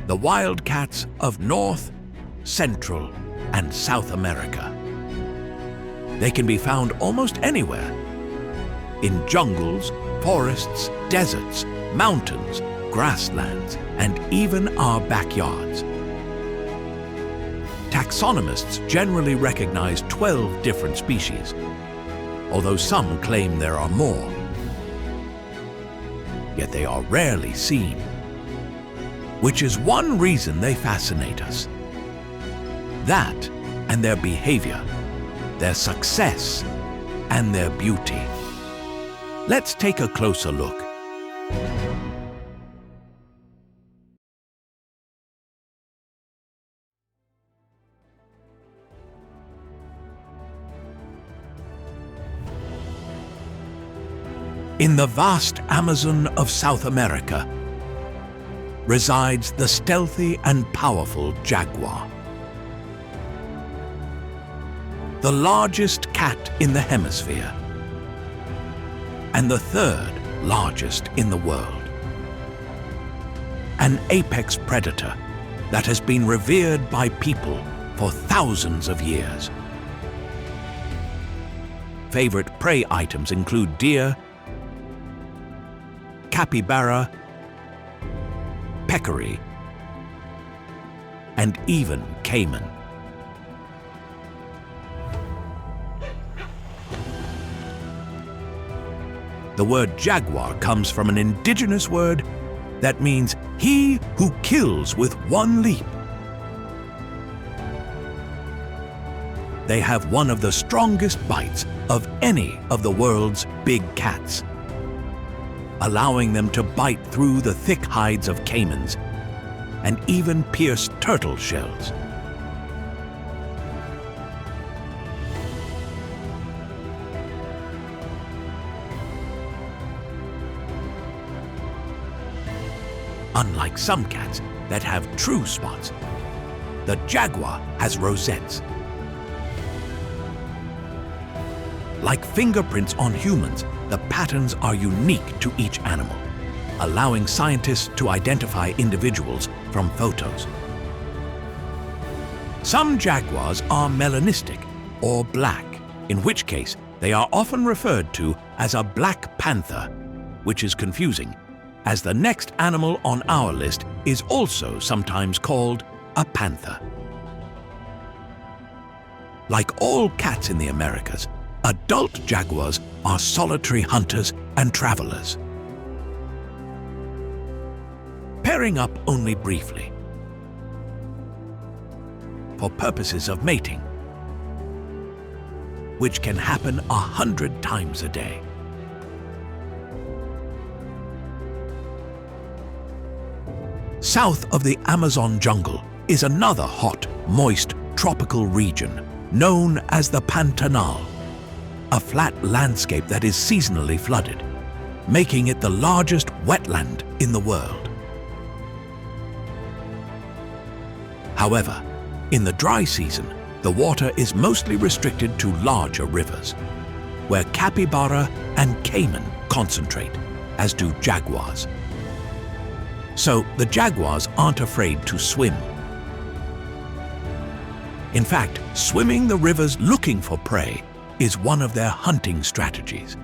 the wildcats of North, Central, and South America. They can be found almost anywhere, in jungles, forests, deserts, mountains, grasslands, and even our backyards. Taxonomists generally recognize 12 different species, although some claim there are more. Yet they are rarely seen, which is one reason they fascinate us. That and their behavior, their success, and their beauty. Let's take a closer look. In the vast Amazon of South America resides the stealthy and powerful jaguar. The largest cat in the hemisphere, and the third largest in the world. An apex predator that has been revered by people for thousands of years. Favorite prey items include deer, capybara, peccary, and even caiman. The word jaguar comes from an indigenous word that means he who kills with one leap. They have one of the strongest bites of any of the world's big cats, allowing them to bite through the thick hides of caimans and even pierce turtle shells. Unlike some cats that have true spots, the jaguar has rosettes. Like fingerprints on humans, the patterns are unique to each animal, allowing scientists to identify individuals from photos. Some jaguars are melanistic or black, in which case they are often referred to as a black panther, which is confusing, as the next animal on our list is also sometimes called a panther. Like all cats in the Americas, adult jaguars are solitary hunters and travelers. Pairing up only briefly, for purposes of mating, which can happen 100 times a day. South of the Amazon jungle is another hot, moist, tropical region known as the Pantanal, a flat landscape that is seasonally flooded, making it the largest wetland in the world. However, in the dry season, the water is mostly restricted to larger rivers, where capybara and caiman concentrate, as do jaguars. So the jaguars aren't afraid to swim. In fact, swimming the rivers looking for prey is one of their hunting strategies.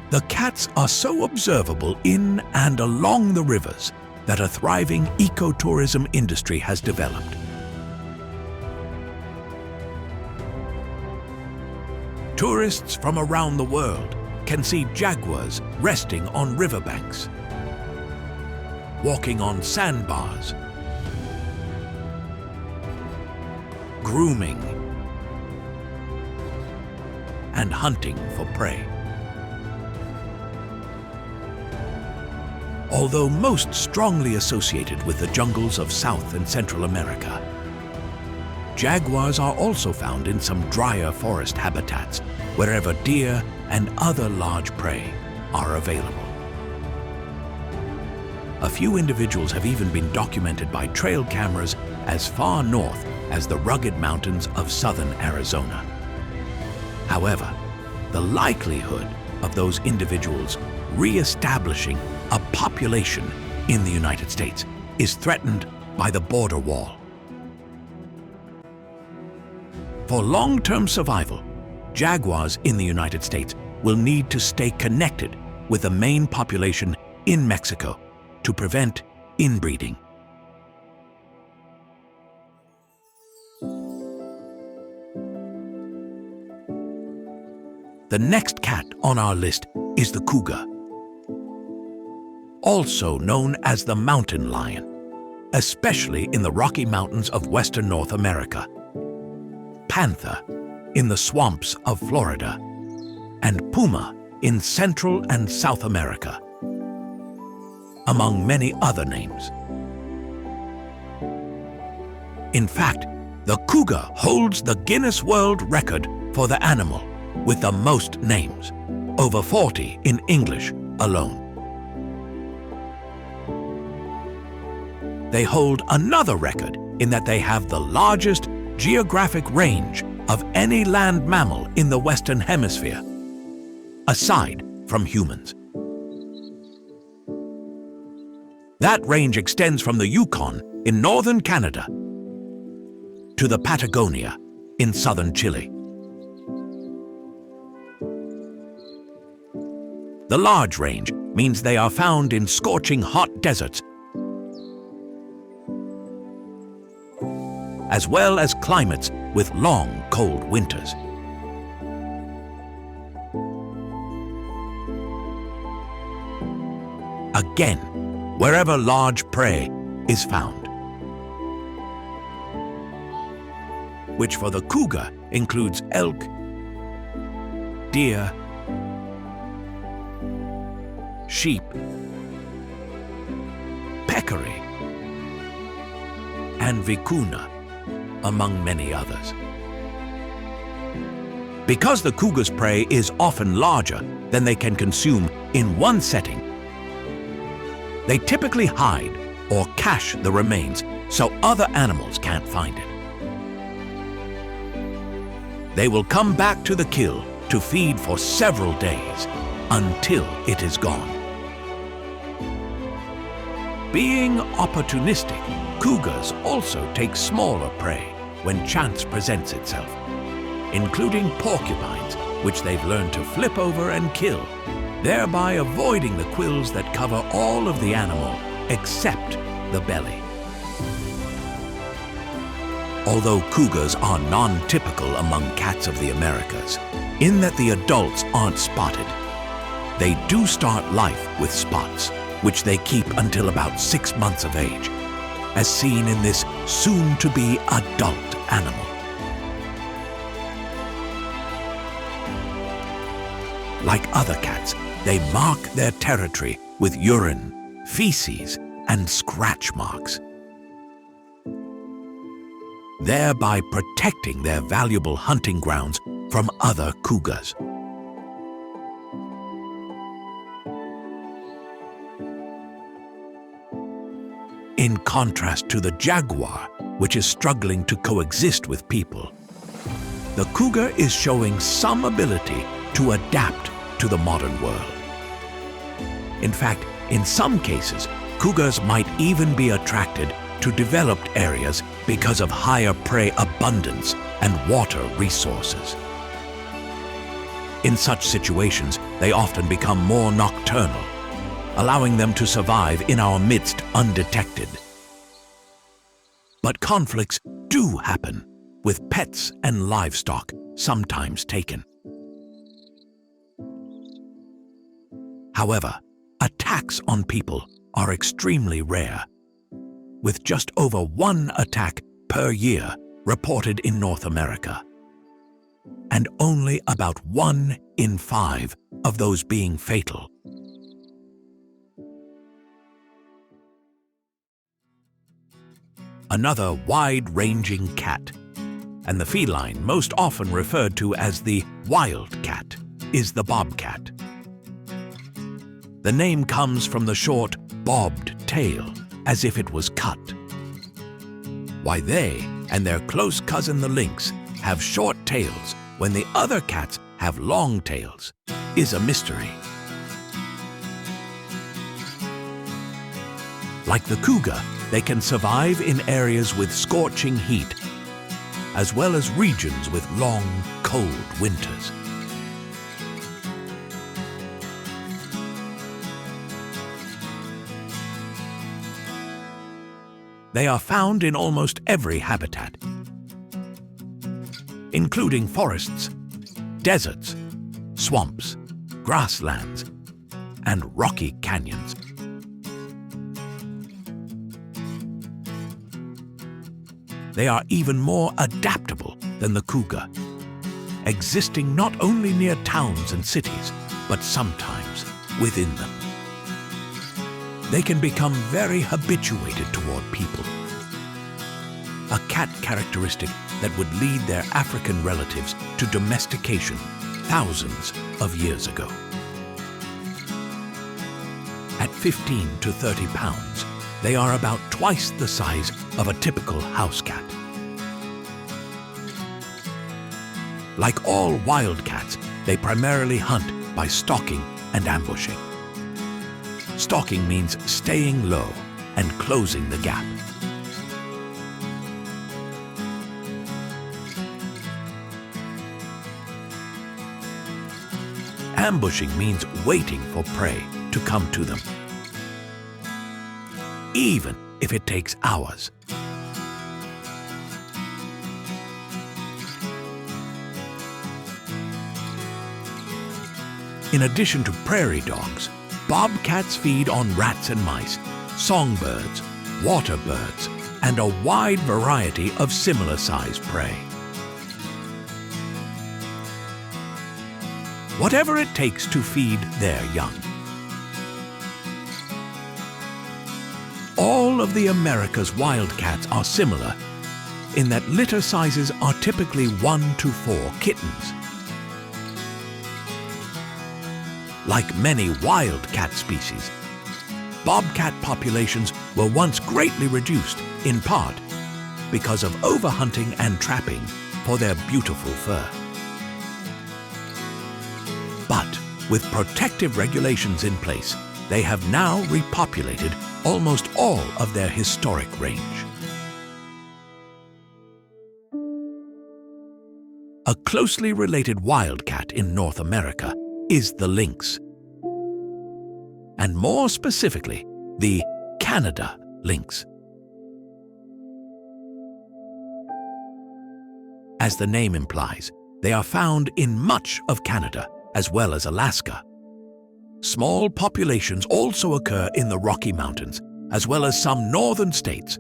The cats are so observable in and along the rivers that a thriving ecotourism industry has developed. Tourists from around the world can see jaguars resting on riverbanks, walking on sandbars, grooming, and hunting for prey. Although most strongly associated with the jungles of South and Central America, jaguars are also found in some drier forest habitats, wherever deer and other large prey are available. A few individuals have even been documented by trail cameras as far north as the rugged mountains of southern Arizona. However, the likelihood of those individuals re-establishing a population in the United States is threatened by the border wall. For long-term survival, jaguars in the United States will need to stay connected with the main population in Mexico to prevent inbreeding. The next cat on our list is the cougar, also known as the mountain lion, especially in the Rocky Mountains of western North America, panther in the swamps of Florida, and puma in Central and South America, among many other names. In fact, the cougar holds the Guinness World Record for the animal with the most names, over 40 in English alone. They hold another record in that they have the largest geographic range of any land mammal in the Western Hemisphere, aside from humans. That range extends from the Yukon in northern Canada to the Patagonia in southern Chile. The large range means they are found in scorching hot deserts, as well as climates with long, cold winters. Again, wherever large prey is found, which for the cougar includes elk, deer, sheep, peccary, and vicuna, among many others. Because the cougar's prey is often larger than they can consume in one setting, they typically hide or cache the remains so other animals can't find it. They will come back to the kill to feed for several days until it is gone. Being opportunistic, cougars also take smaller prey when chance presents itself, including porcupines, which they've learned to flip over and kill, thereby avoiding the quills that cover all of the animal except the belly. Although cougars are non-typical among cats of the Americas, in that the adults aren't spotted, they do start life with spots, which they keep until about 6 months of age, as seen in this soon-to-be adult animal. Like other cats, they mark their territory with urine, feces, and scratch marks, thereby protecting their valuable hunting grounds from other cougars. In contrast to the jaguar, which is struggling to coexist with people, the cougar is showing some ability to adapt to the modern world. In fact, in some cases, cougars might even be attracted to developed areas because of higher prey abundance and water resources. In such situations, they often become more nocturnal, allowing them to survive in our midst undetected. But conflicts do happen, with pets and livestock sometimes taken. However, attacks on people are extremely rare, with just over 1 attack per year reported in North America, and only about 1 in 5 of those being fatal. Another wide-ranging cat, and the feline most often referred to as the wild cat, is the bobcat. The name comes from the short, bobbed tail, as if it was cut. Why they and their close cousin the lynx have short tails when the other cats have long tails is a mystery. Like the cougar, they can survive in areas with scorching heat, as well as regions with long, cold winters. They are found in almost every habitat, including forests, deserts, swamps, grasslands, and rocky canyons. They are even more adaptable than the cougar, existing not only near towns and cities, but sometimes within them. They can become very habituated toward people, a cat characteristic that would lead their African relatives to domestication thousands of years ago. At 15 to 30 pounds, they are about twice the size of a typical house cat. Like all wild cats, they primarily hunt by stalking and ambushing. Stalking means staying low and closing the gap. Ambushing means waiting for prey to come to them, even if it takes hours. In addition to prairie dogs, bobcats feed on rats and mice, songbirds, water birds, and a wide variety of similar-sized prey. Whatever it takes to feed their young. All of the America's wildcats are similar in that litter sizes are typically 1 to 4 kittens. Like many wild cat species, bobcat populations were once greatly reduced, in part because of overhunting and trapping for their beautiful fur. But with protective regulations in place, they have now repopulated almost all of their historic range. A closely related wildcat in North America is the lynx, and more specifically, the Canada lynx. As the name implies, they are found in much of Canada, as well as Alaska. Small populations also occur in the Rocky Mountains, as well as some northern states,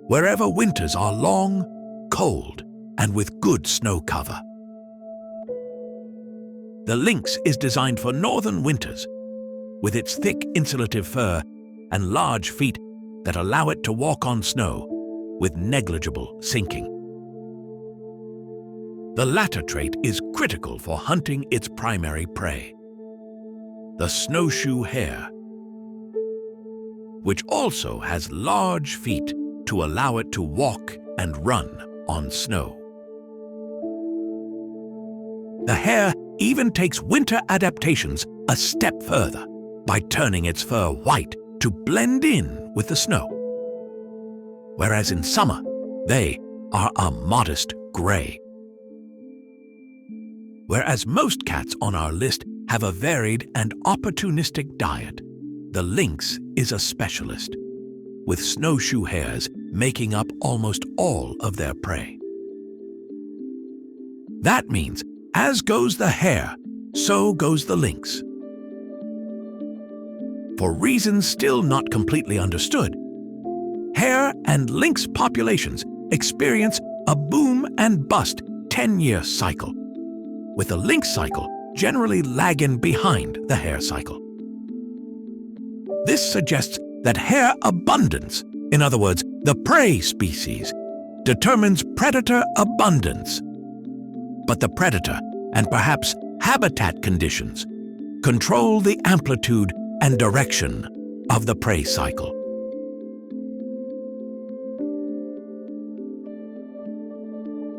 wherever winters are long, cold, and with good snow cover. The lynx is designed for northern winters, with its thick insulative fur and large feet that allow it to walk on snow with negligible sinking. The latter trait is critical for hunting its primary prey, the snowshoe hare, which also has large feet to allow it to walk and run on snow. The hare even takes winter adaptations a step further by turning its fur white to blend in with the snow, whereas in summer they are a modest gray. Whereas most cats on our list have a varied and opportunistic diet, the lynx is a specialist, with snowshoe hares making up almost all of their prey. That means, as goes the hare, so goes the lynx. For reasons still not completely understood, hare and lynx populations experience a boom and bust 10-year cycle, with the lynx cycle generally lagging behind the hare cycle. This suggests that hare abundance, in other words, the prey species, determines predator abundance. But the predator, and perhaps habitat conditions, control the amplitude and direction of the prey cycle.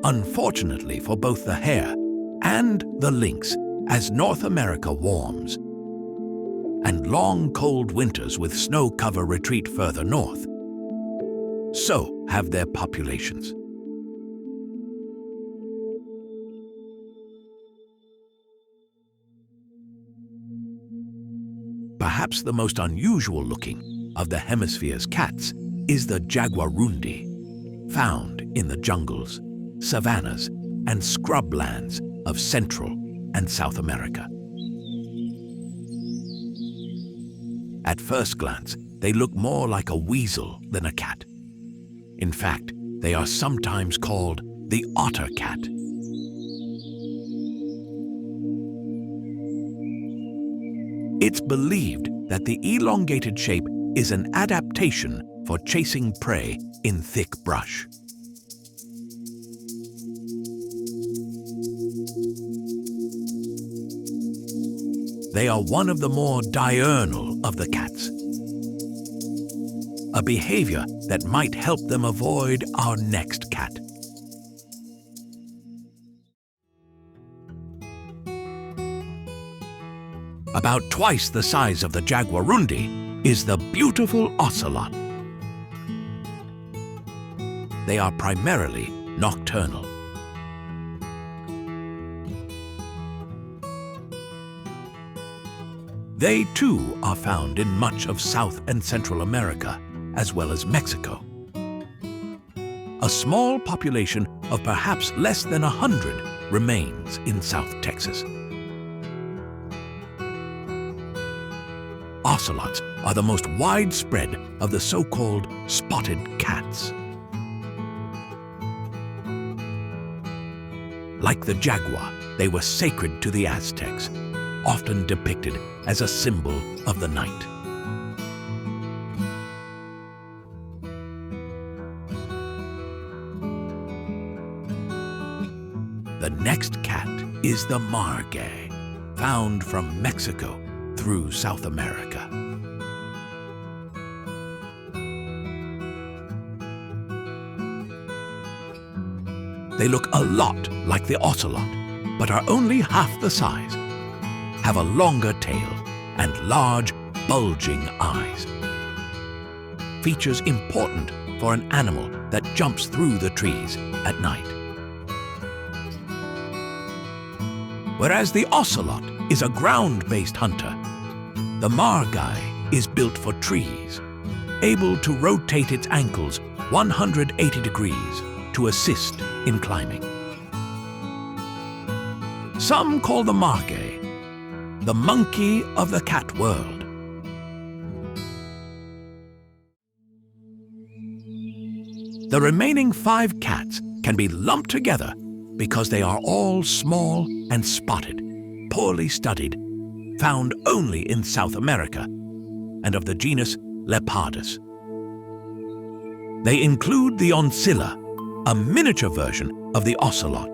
Unfortunately for both the hare and the lynx, As North America warms and long cold winters with snow cover retreat further north, so have their populations. Perhaps the most unusual looking of the hemisphere's cats is the jaguarundi, found in the jungles, savannas, and scrublands of Central and South America. At first glance, they look more like a weasel than a cat. In fact, they are sometimes called the otter cat. It's believed that the elongated shape is an adaptation for chasing prey in thick brush. They are one of the more diurnal of the cats, a behavior that might help them avoid our next cat. About twice the size of the jaguarundi is the beautiful ocelot. They are primarily nocturnal. They too are found in much of South and Central America, as well as Mexico. A small population of perhaps less than 100 remains in South Texas. Ocelots are the most widespread of the so-called spotted cats. Like the jaguar, they were sacred to the Aztecs, often depicted as a symbol of the night. The next cat is the margay, found from Mexico through South America. They look a lot like the ocelot, but are only half the size, have a longer tail and large, bulging eyes. Features important for an animal that jumps through the trees at night. Whereas the ocelot is a ground-based hunter, the margay is built for trees, able to rotate its ankles 180 degrees to assist in climbing. Some call the margay the monkey of the cat world. The remaining 5 cats can be lumped together because they are all small and spotted, poorly studied, found only in South America, and of the genus Leopardus. They include the oncilla, a miniature version of the ocelot,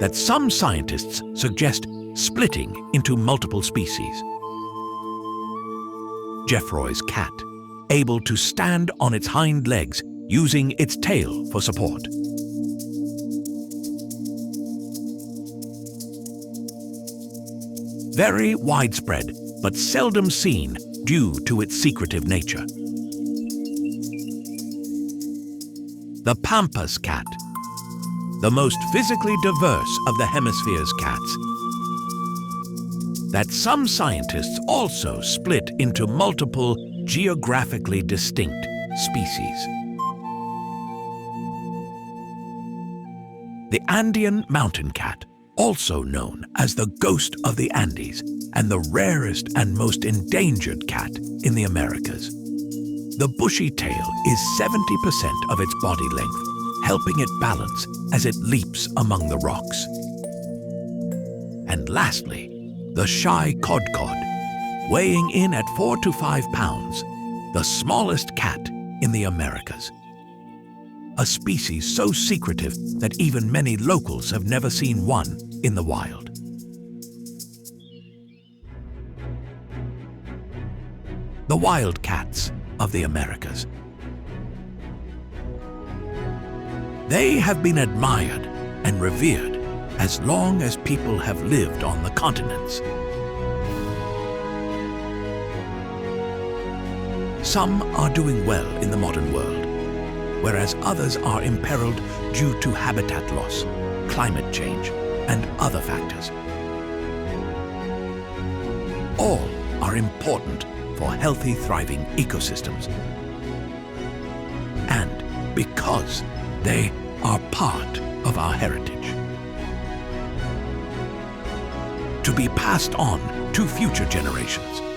that some scientists suggest splitting into multiple species. Geoffroy's cat, able to stand on its hind legs using its tail for support. Very widespread, but seldom seen due to its secretive nature. The pampas cat, the most physically diverse of the hemisphere's cats, that some scientists also split into multiple geographically distinct species. The Andean mountain cat, also known as the ghost of the Andes and the rarest and most endangered cat in the Americas. The bushy tail is 70% of its body length, helping it balance as it leaps among the rocks. And lastly, the shy kodkod, weighing in at 4 to 5 pounds, the smallest cat in the Americas. A species so secretive that even many locals have never seen one in the wild. The wild cats of the Americas. They have been admired and revered as long as people have lived on the continents. Some are doing well in the modern world, whereas others are imperiled due to habitat loss, climate change, and other factors. All are important for healthy, thriving ecosystems. And because they are part of our heritage. To be passed on to future generations.